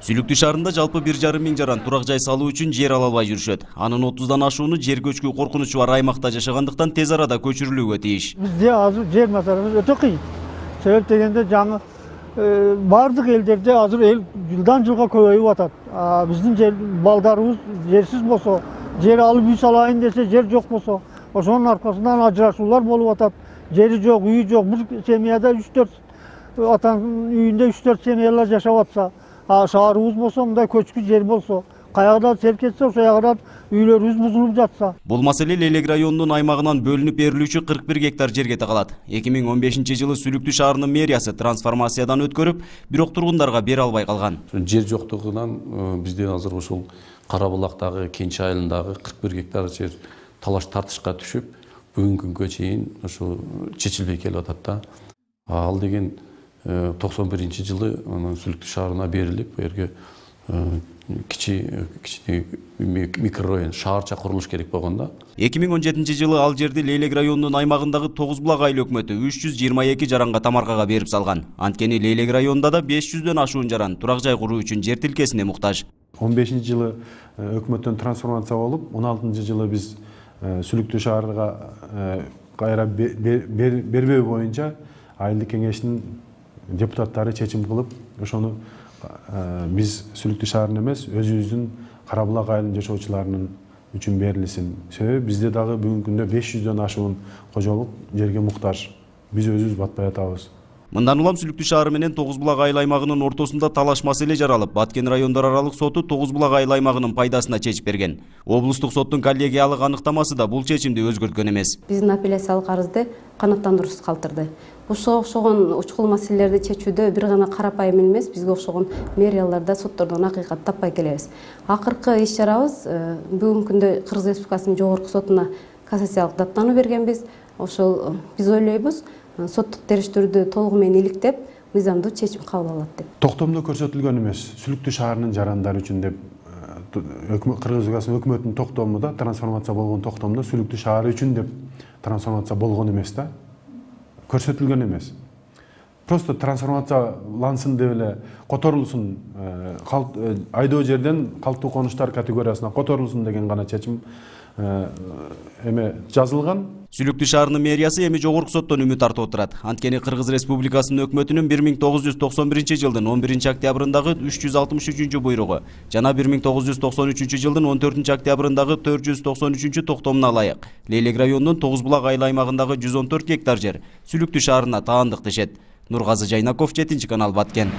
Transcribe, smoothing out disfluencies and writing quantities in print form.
Сүлүктүү шаарында жалпы 1,5 миң жаран турак жай салуу үчүн жер ала албай жүрүшөт. Анын 30дан ашууну жер көчкү коркунучу бар аймакта жашагандыктан тез арада көчүрүлүүгө тийиш. Бизде азыр жер маселеси өтө кыйын. Себеп дегенде жаңы бардык элдерде азыр эл жылдан жылга көбөйүп атат. Биздин жер балдарыбыз жерсиз болсо, жер алып үй салайын десе жер жок болсо, ошонун аркасынан ажырашуулар болуп атат. Жери жок, үйү жок. Бир семьяда 3-4 атанын үйүндө 3-4 семьялар жашап атса, шаарыбыз болсо, мындай көчкү жер болсо, каягда сел кетсе, ошол жагынан үйлөрүбүз бузулуп жатса. Бул маселе Лейлек районунун аймагынан бөлүнүп берилүүчү 41 гектар жерге тагылат. 2015-жылы Сүлүктүү шаарынын мэриясы трансформациядан өткөрүп, бирок тургундарга бере албай калган. Жер жоктугунан бизде азыр ушул Карабулактагы, Кенчи айылындагы 41 гектар жер талаш тартышка түшүп, бүгүнкү күнгө чейин ушу чечилбей келип атат да. Ал деген 91-жылы Сүлүктүү шаарына берилип, бу жерге кичи микрорайон, шаарча курулуш керек болгон да. 2017-жылы ал жерди Лейлек районунун аймагындагы Тогуз булак айыл өкмөтү 322 жаранга тамаркага берип салган. Анткени Лейлек районунда да 500дөн ашуун жаран турак жай куруу үчүн жер тилкесине муктаж. 15-жылы өкмөттөн трансформация болуп, 16-жылы биз Сүлүктүү шаарга кайра бербөө боюнча айылдык кеңештин депутаттары чечим кылып, ошону биз Сүлүктүү шаарынын эмес, өзүбүздүн Карабулак айылынын жашоочуларынын үчүн берилсин. Себеби бизде дагы бүгүнкү күндө 500дөн ашуун кожолук жерге муктаж. Биз өзүбүз батпай атабыз. Мындан улам Сүлүктүү шаары менен Тогуз булак айыл аймагынын ортосунда талаш маселе жаралып, Баткен райондор аралык соту Тогуз булак айыл аймагынын пайдасына чечип берген. Облустук соттун коллегиялык аныктамасы да бул чечимди өзгөрткөн эмес. Биздин апелляциялык арызды канааттандыруусуз калтырды. Ушуга окшогон учкул маселелерди чечүүдө бир гана карапайым эмес, бизге окшогон мэрияларда соттордон акыйкат таппай келебиз. Акыркы иш чарабыз бүгүнкү күндө Кыргыз Республикасынын жогорку сотуна кассациялык даттануу бергенбиз. Ошол биз ойлойбуз, соттук териштирүүдү толугу менен иликтеп, мыйзамдуу чечим кабыл алат деп. Токтомдо көрсөтүлгөн эмес, Сүлүктүү шаарынын жарандары үчүн деп Кыргыз Республикасынын өкмөтүнүн токтомунда, трансформация болгон токтомдо Сүлүктүү шаары үчүн деп трансформация болгон эмес да. Көрсөтүлгөн эмес. Просто трансформациялансын деп эле которулсун, айдоо жерден калктуу конуштар категориясына которулсун деген гана чечим жазылган. Сүлүктүү шаарынын мэриясы эми жогорку соттон үмүт артып отурат. Анткени Кыргыз Республикасынын өкмөтүнүн 1991-жылдын 11-октябрындагы 363 буйругу жана 1993-жылдын 14-октябрындагы 493 токтомуна ылайык Лейлек районунун Тогуз булак айыл аймагындагы 114 гектар жер Сүлүктүү шаарына таандык дешет. Нургазы Жайнаков, 7 канал, Баткен.